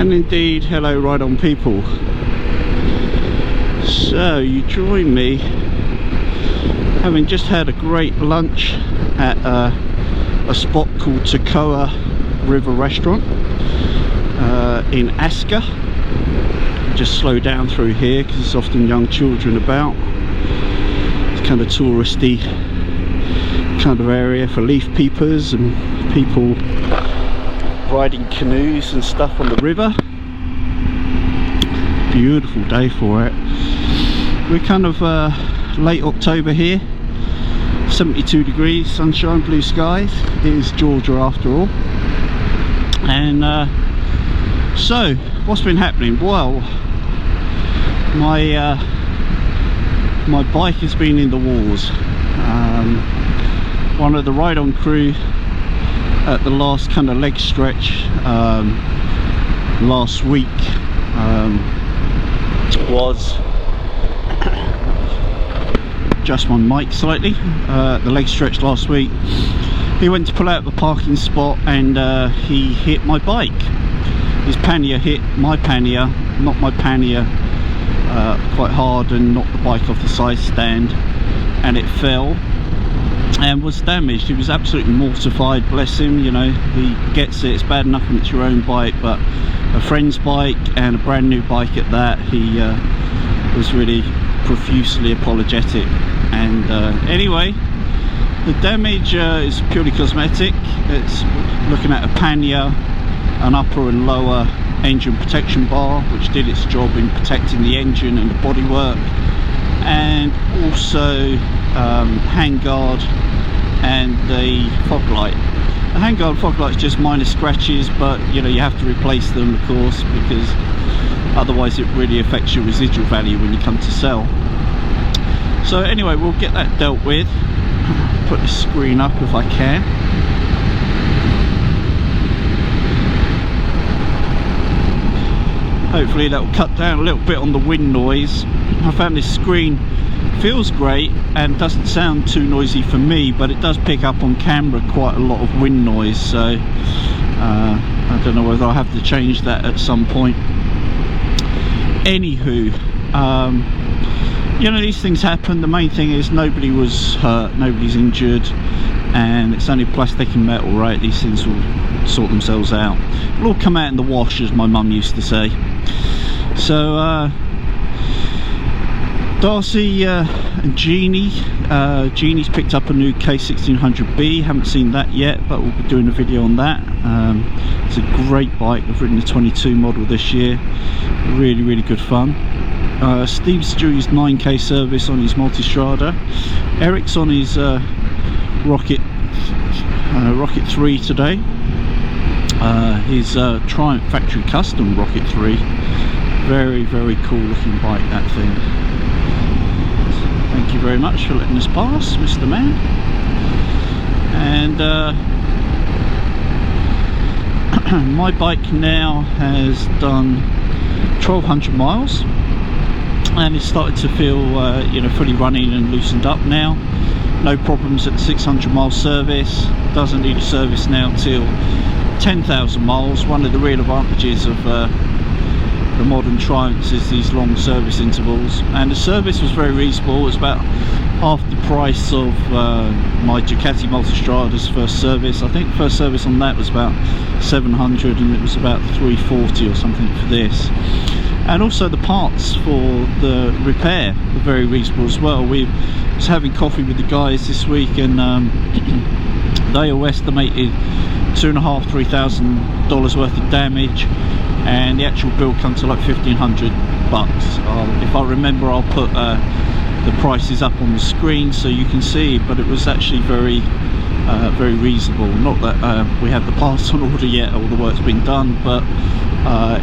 And indeed, hello Ride On people. So you join me having just had a great lunch at a spot called Toccoa River Restaurant in Asca. Just slow down through here because there's often young children about. It's kind of touristy kind of area for leaf peepers and people riding canoes and stuff on the river. Beautiful day for it. We're kind of late October here, 72 degrees, sunshine, blue skies. It is Georgia after all. And so what's been happening? Well, my bike has been in the wars. One of the Ride On crew at the last kind of leg stretch last week was just my mic slightly. The leg stretch last week, he went to pull out the parking spot and he hit my bike. His pannier hit my pannier, knocked my pannier quite hard and knocked the bike off the side stand, and it fell and was damaged. He was absolutely mortified, bless him. You know, he gets it, it's bad enough when it's your own bike, but a friend's bike and a brand new bike at that. He was really profusely apologetic. And anyway, the damage is purely cosmetic. It's looking at a pannier, an upper and lower engine protection bar, which did its job in protecting the engine and the bodywork, and also handguard and the fog light. The handguard and fog light is just minor scratches, but you know, you have to replace them, of course, because otherwise it really affects your residual value when you come to sell. So anyway, we'll get that dealt with. Put the screen up if I can. Hopefully that will cut down a little bit on the wind noise. I found this screen feels great and doesn't sound too noisy for me, but it does pick up on camera quite a lot of wind noise, so I don't know whether I'll have to change that at some point. Anywho, you know, these things happen. The main thing is nobody was hurt, nobody's injured, and it's only plastic and metal, right? These things will sort themselves out. It'll all come out in the wash, as my mum used to say. So Darcy and Jeannie's picked up a new K1600B. Haven't seen that yet, but we'll be doing a video on that. It's a great bike. I've ridden the 22 model this year. Really good fun. Steve's due his 9k service on his Multistrada. Eric's on his Rocket 3 today. His Triumph factory custom Rocket 3. Very cool looking bike, that thing. Thank you very much for letting us pass, Mr. Man. And my bike now has done 1200 miles and it's started to feel you know, fully running and loosened up now. No problems at 600 mile service. Doesn't need a service now till 10,000 miles. One of the real advantages of the modern Triumphs is these long service intervals, and the service was very reasonable. It was about half the price of my Ducati Multistrada's first service. I think the first service on that was about 700 and it was about 340 or something for this. And also the parts for the repair were very reasonable as well. We was having coffee with the guys this week, and they all estimated $2,500–3,000 worth of damage, and the actual bill comes to like $1,500 bucks. If I remember, I'll put the prices up on the screen so you can see, but it was actually very reasonable. Not that we have the parts on order yet, all the work's been done, but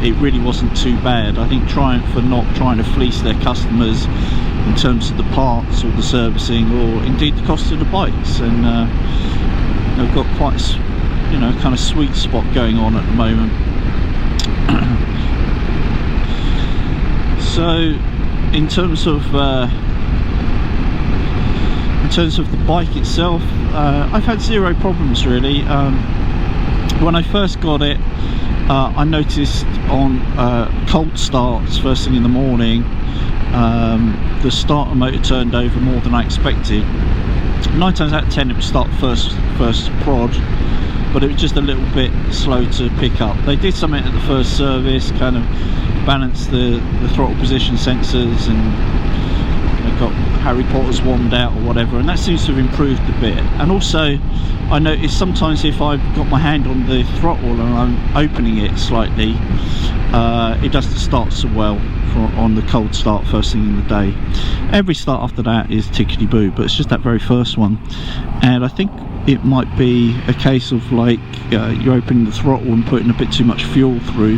it really wasn't too bad. I think Triumph are not trying to fleece their customers in terms of the parts or the servicing or indeed the cost of the bikes, and they've got quite, you know, kind of sweet spot going on at the moment. So in terms of the bike itself, I've had zero problems really. When I first got it, I noticed on cold starts first thing in the morning, the starter motor turned over more than I expected. 9 times out of 10 it would start first prod, but it was just a little bit slow to pick up. They did something at the first service, kind of balanced the throttle position sensors, and they got Harry Potter's wand out or whatever, and that seems to have improved a bit. And also I noticed sometimes if I've got my hand on the throttle and I'm opening it slightly, it doesn't start so well on the cold start first thing in the day. Every start after that is tickety-boo, but it's just that very first one. And I think it might be a case of like you're opening the throttle and putting a bit too much fuel through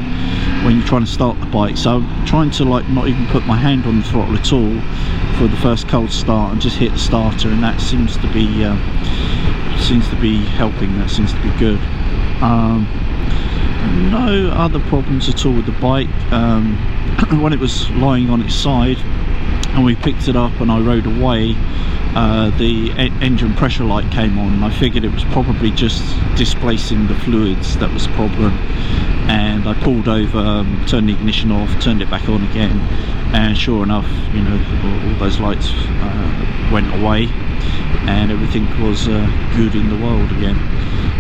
when you're trying to start the bike. So I'm trying to like not even put my hand on the throttle at all for the first cold start and just hit the starter, and that seems to be helping. That seems to be good. No other problems at all with the bike. When it was lying on its side and we picked it up and I rode away, the engine pressure light came on, and I figured it was probably just displacing the fluids that was the problem. And I pulled over, turned the ignition off, turned it back on again, and sure enough, you know, all those lights went away and everything was good in the world again.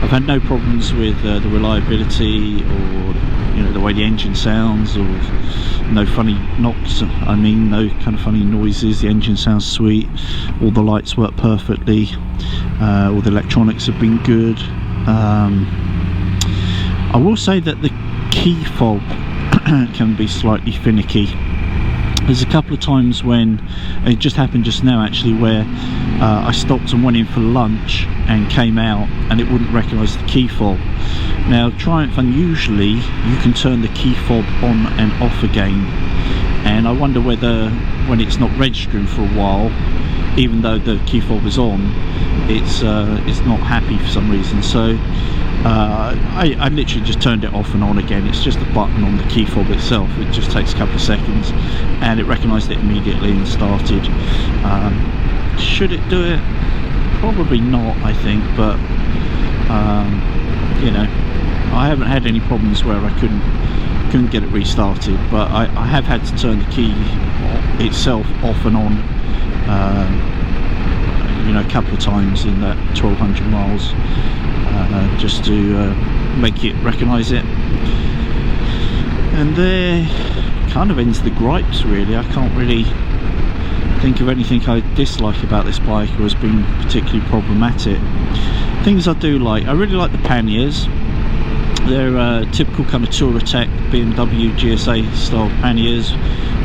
I've had no problems with the reliability, or you know, the way the engine sounds, or no funny knocks. I mean, no kind of funny noises. The engine sounds sweet. All the lights work perfectly. All the electronics have been good. I will say that the key fob can be slightly finicky. There's a couple of times when it just happened just now actually, where I stopped and went in for lunch and came out and it wouldn't recognise the key fob. Now Triumph, unusually, you can turn the key fob on and off again, and I wonder whether when it's not registering for a while, even though the key fob is on, it's not happy for some reason. So I literally just turned it off and on again. It's just a button on the key fob itself. It just takes a couple of seconds and it recognised it immediately and started. Should it do it? Probably not, I think, but you know, I haven't had any problems where I couldn't get it restarted, but I have had to turn the key itself off and on, you know, a couple of times in that 1200 miles, just to make it recognise it. And there kind of ends the gripes, really. I can't really think of anything I dislike about this bike or as being particularly problematic. Things I do like, I really like the panniers. They're typical kind of Touratech BMW GSA style panniers,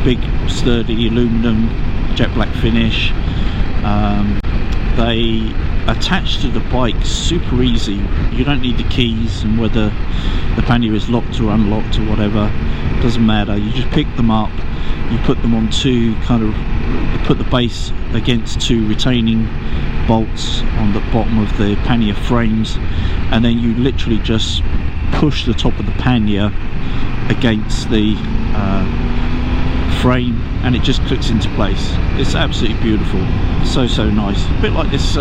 big sturdy aluminum jet black finish. They attach to the bike super easy. You don't need the keys, and whether the pannier is locked or unlocked or whatever, doesn't matter. You just pick them up, you put them on two kind of, you put the base against two retaining bolts on the bottom of the pannier frames, and then you literally just push the top of the pannier against the frame and it just clicks into place. It's absolutely beautiful, so nice. A bit like this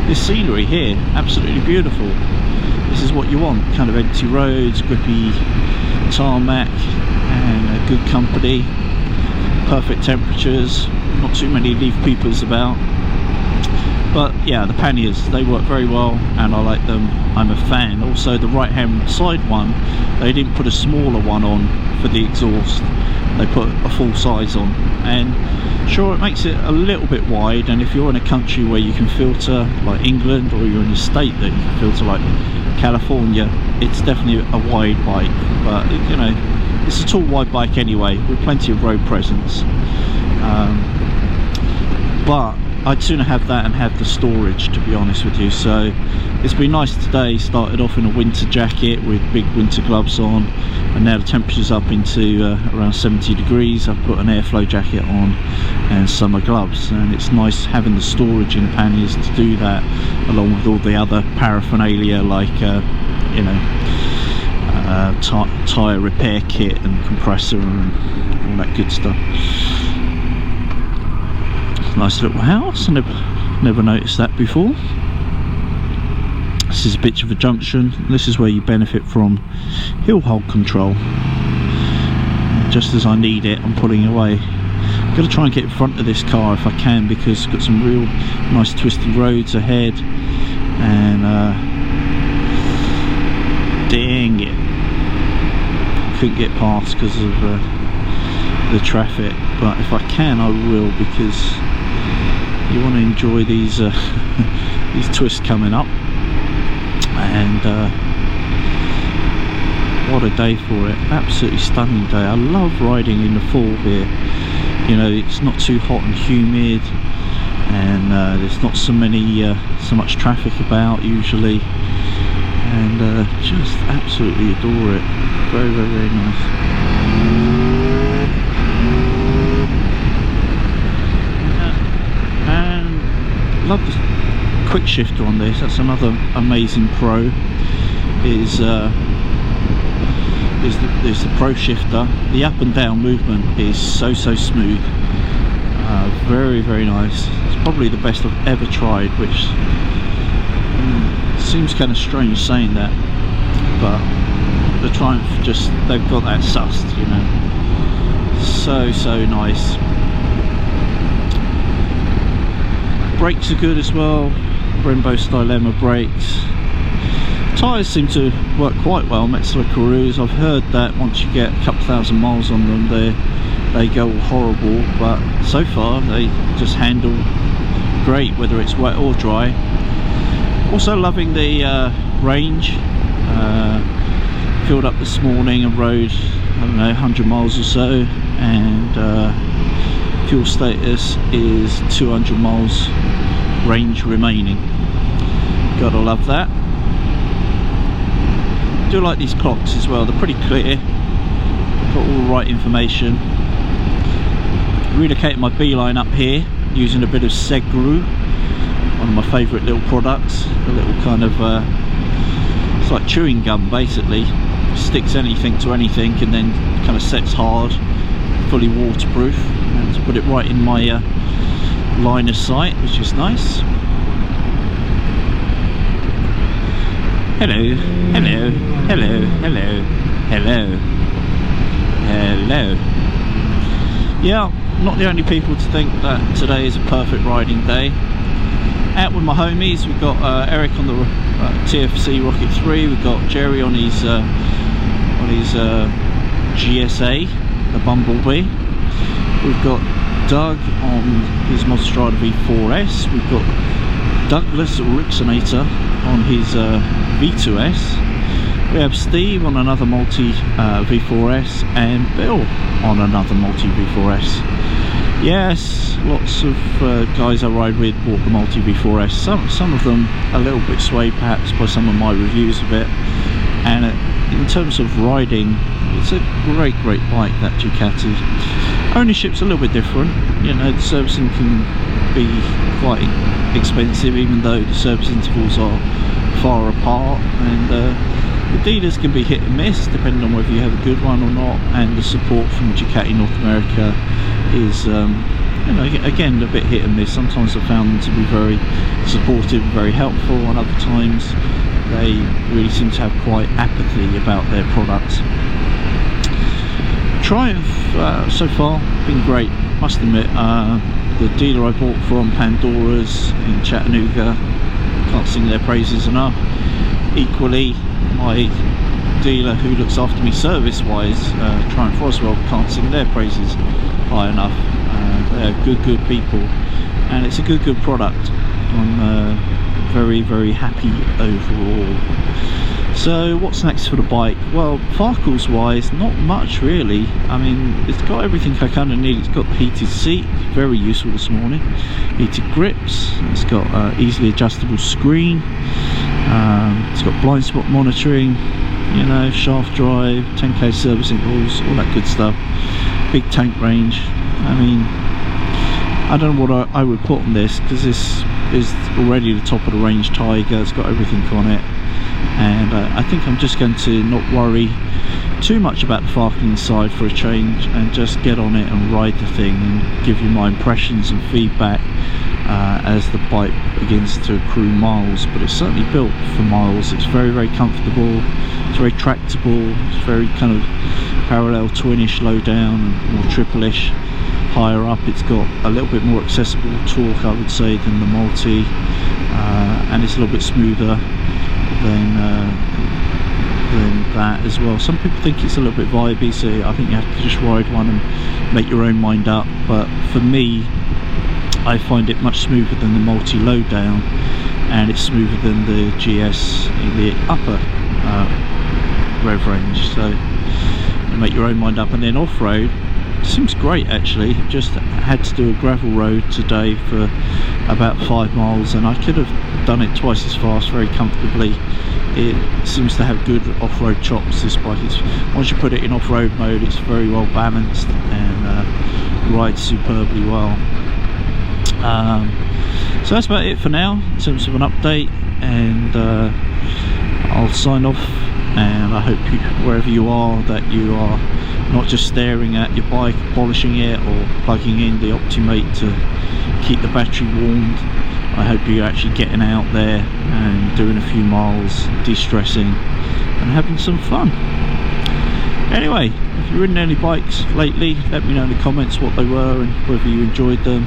this scenery here, absolutely beautiful. This is what you want, kind of empty roads, grippy tarmac, and a good company, perfect temperatures, not too many leaf peepers about. But yeah, the panniers, they work very well and I like them. I'm a fan. Also the right hand side one, they didn't put a smaller one on for the exhaust, they put a full size on, and sure, it makes it a little bit wide, and if you're in a country where you can filter like England, or you're in a state that you can filter like California, it's definitely a wide bike. But you know, it's a tall wide bike anyway with plenty of road presence, but I'd sooner have that and have the storage, to be honest with you. So it's been nice today. Started off in a winter jacket with big winter gloves on, and now the temperature's up into around 70 degrees. I've put an airflow jacket on and summer gloves, and it's nice having the storage in the panniers to do that, along with all the other paraphernalia like you know, tyre repair kit and compressor and all that good stuff. Nice little house, I never noticed that before. This is a bit of a junction. This is where you benefit from hill hold control. Just as I need it, I'm pulling away. I'm going to try and get in front of this car if I can, because it's got some real nice twisty roads ahead, and dang it, couldn't get past because of the traffic. But if I can, I will, because you want to enjoy these these twists coming up. And what a day for it. Absolutely stunning day. I love riding in the fall here. You know, it's not too hot and humid, and there's not so much traffic about usually, and just absolutely adore it. Very, very, very nice. And love the quick shifter on this. That's another amazing pro. Is the pro shifter. The up and down movement is so smooth. Very, very nice. It's probably the best I've ever tried, which seems kind of strange saying that, but the Triumph, just, they've got that sussed, you know. So nice. Brakes are good as well. Brembo Stylema brakes. Tyres seem to work quite well. MkII. I've heard that once you get a couple thousand miles on them, they go horrible, but so far they just handle great, whether it's wet or dry. Also loving the range. Filled up this morning and rode, I don't know, 100 miles or so, and fuel status is 200 miles range remaining. Gotta love that. Do like these clocks as well. They're pretty clear. Got all the right information. Relocated my beeline up here using a bit of Segru, one of my favourite little products. A little kind of it's like chewing gum basically. Sticks anything to anything and then kind of sets hard, fully waterproof, and to put it right in my line of sight, which is nice. Hello, hello, hello, hello, hello, hello. Yeah, not the only people to think that today is a perfect riding day. Out with my homies, we've got Eric on the TFC Rocket 3, we've got Jerry on his GSA, the Bumblebee. We've got Doug on his Monstrada V4S. We've got Douglas Rixonator on his V2S. We have Steve on another multi V4S, and Bill on another multi V4S. Yes, lots of guys I ride with bought the multi V4S. Some of them a little bit swayed perhaps by some of my reviews of it. And in terms of riding, it's a great bike, that Ducati. Ownership's a little bit different. You know, the servicing can be quite expensive, even though the service intervals are far apart, and the dealers can be hit and miss depending on whether you have a good one or not. And the support from Ducati North America is you know, again, a bit hit and miss. Sometimes I've found them to be very supportive, very helpful, and other times they really seem to have quite apathy about their products. Triumph so far been great, must admit. The dealer I bought from, Pandora's in Chattanooga, can't sing their praises enough. Equally, my dealer who looks after me service wise, Triumph Roswell, can't sing their praises high enough. They're good people, and it's a good product. I'm very happy overall. So what's next for the bike? Well, Farkles wise, not much really. I mean, it's got everything I kind of need. It's got the heated seat, very useful this morning, heated grips, it's got easily adjustable screen, it's got blind spot monitoring, you know, shaft drive, 10k service intervals, all that good stuff. Big tank range. I mean, I don't know what I would put on this, because this is already the top of the range Tiger. It's got everything on it, and I think I'm just going to not worry too much about the Farkling side for a change, and just get on it and ride the thing and give you my impressions and feedback as the bike begins to accrue miles, but it's certainly built for miles. It's very, very comfortable, it's very tractable, it's very kind of parallel twinish low down and more triple-ish higher up. It's got a little bit more accessible torque, I would say, than the multi, and it's a little bit smoother than that as well. Some people think it's a little bit vibey, so I think you have to just ride one and make your own mind up, but for me, I find it much smoother than the multi low down, and it's smoother than the GS in the upper rev range, so you make your own mind up. And then off-road seems great actually. Just had to do a gravel road today for about 5 miles, and I could have done it twice as fast very comfortably. It seems to have good off-road chops, this bike. Once you put it in off-road mode, it's very well balanced and rides superbly well. So that's about it for now in terms of an update, and I'll sign off, and I hope you, wherever you are, that you are not just staring at your bike, polishing it, or plugging in the Optimate to keep the battery warmed. I hope you're actually getting out there and doing a few miles, de-stressing and having some fun. Anyway, if you've ridden any bikes lately, let me know in the comments what they were and whether you enjoyed them,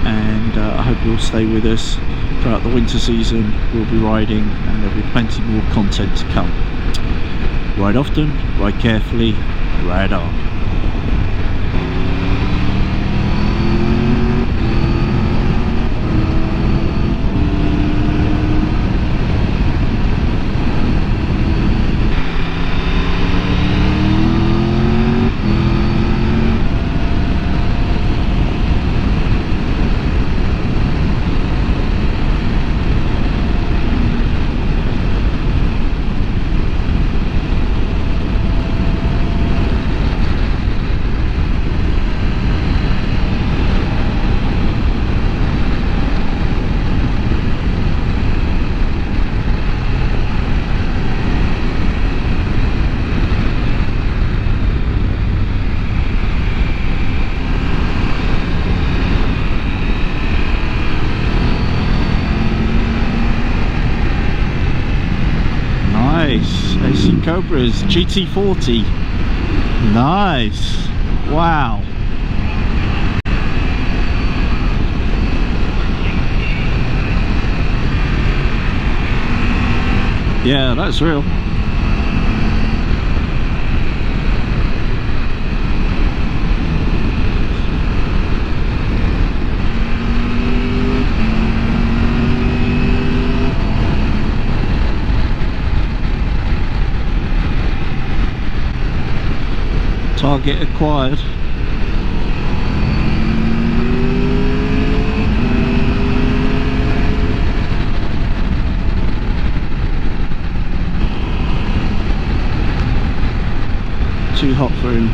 and I hope you'll stay with us throughout the winter season. We'll be riding, and there'll be plenty more content to come. Ride often, ride carefully, ride on. Cobra's GT40. Nice. Wow. Yeah, that's real. Target acquired. Too hot for him.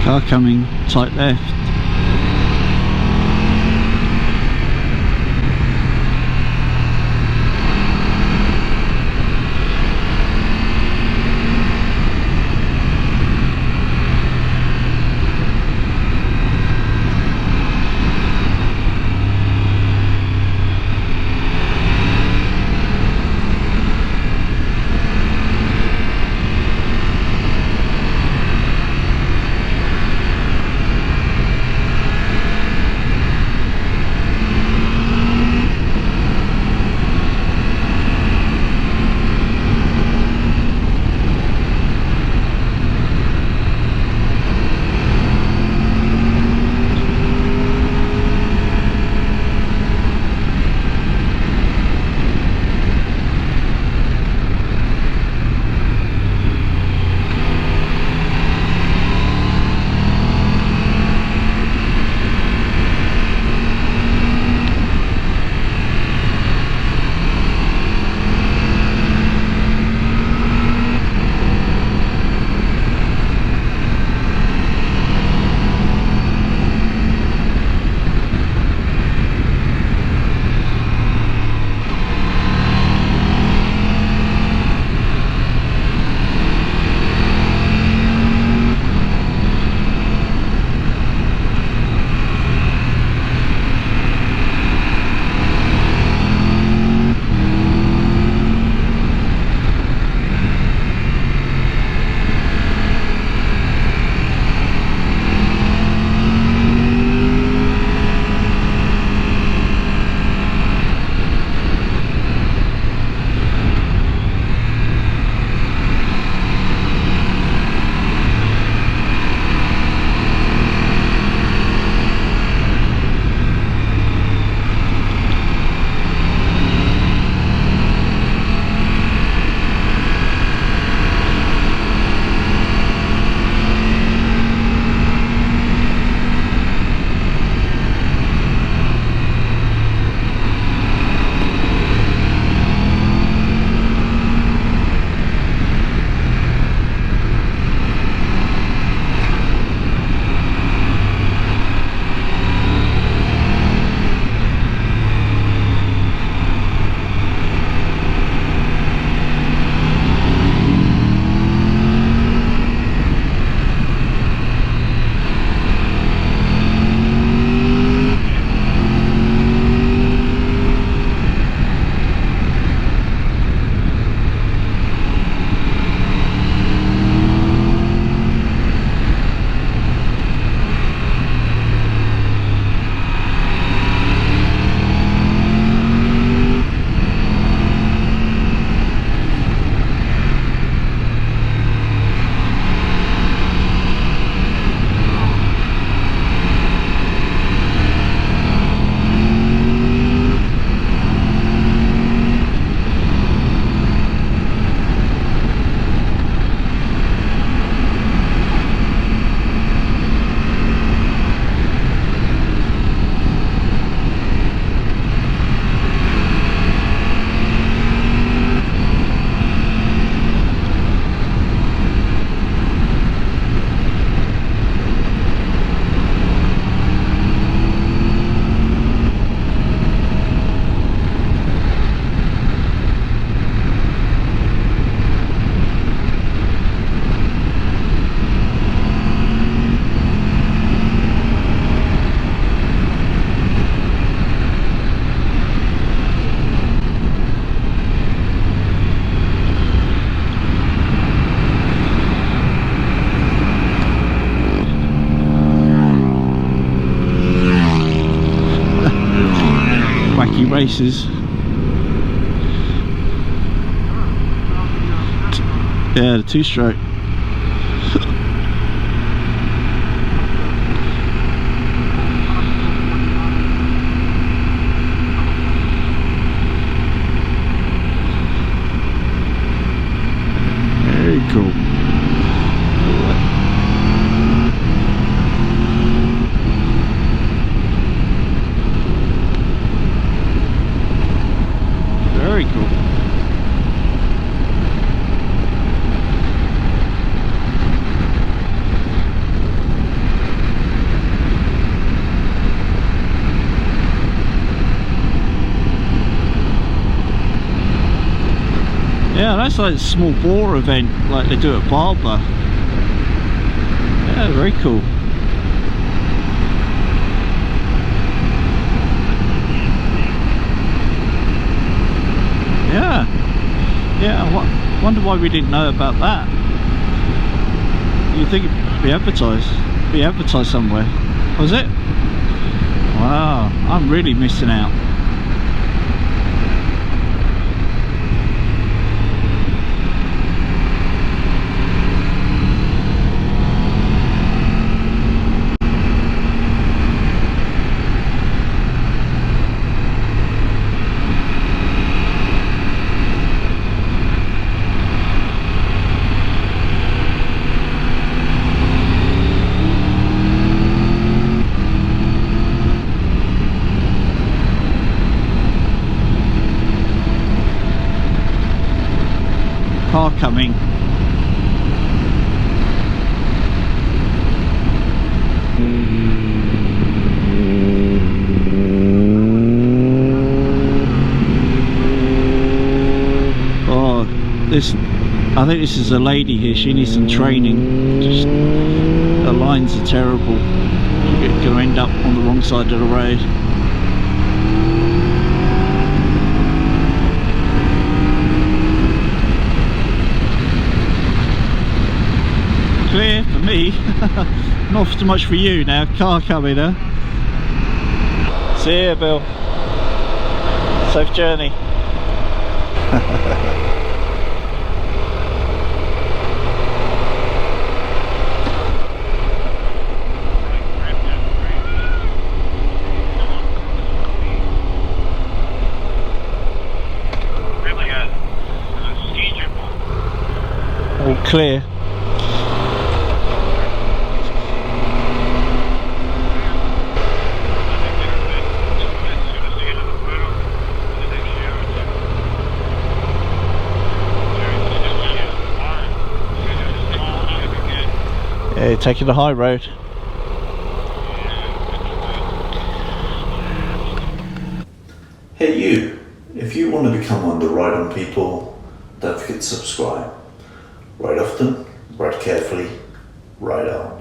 Car coming, tight left. Races. Yeah, the two-stroke. Very cool. Very cool. Yeah, that's like a small bore event like they do at Barber. Yeah, very cool. Yeah, yeah. I wonder why we didn't know about that. You'd think it'd be advertised somewhere. Was it? Wow, I'm really missing out. Car coming. Oh, I think this is a lady here. She needs some training. Just the lines are terrible. You're going to end up on the wrong side of the road. Clear for me. Not too much for you now. Car coming, huh? See you, Bill. Safe journey. All clear. Yeah, taking the high road. Hey you, if you want to become one of the Ride On people, don't forget to subscribe. Ride often, ride carefully, ride on.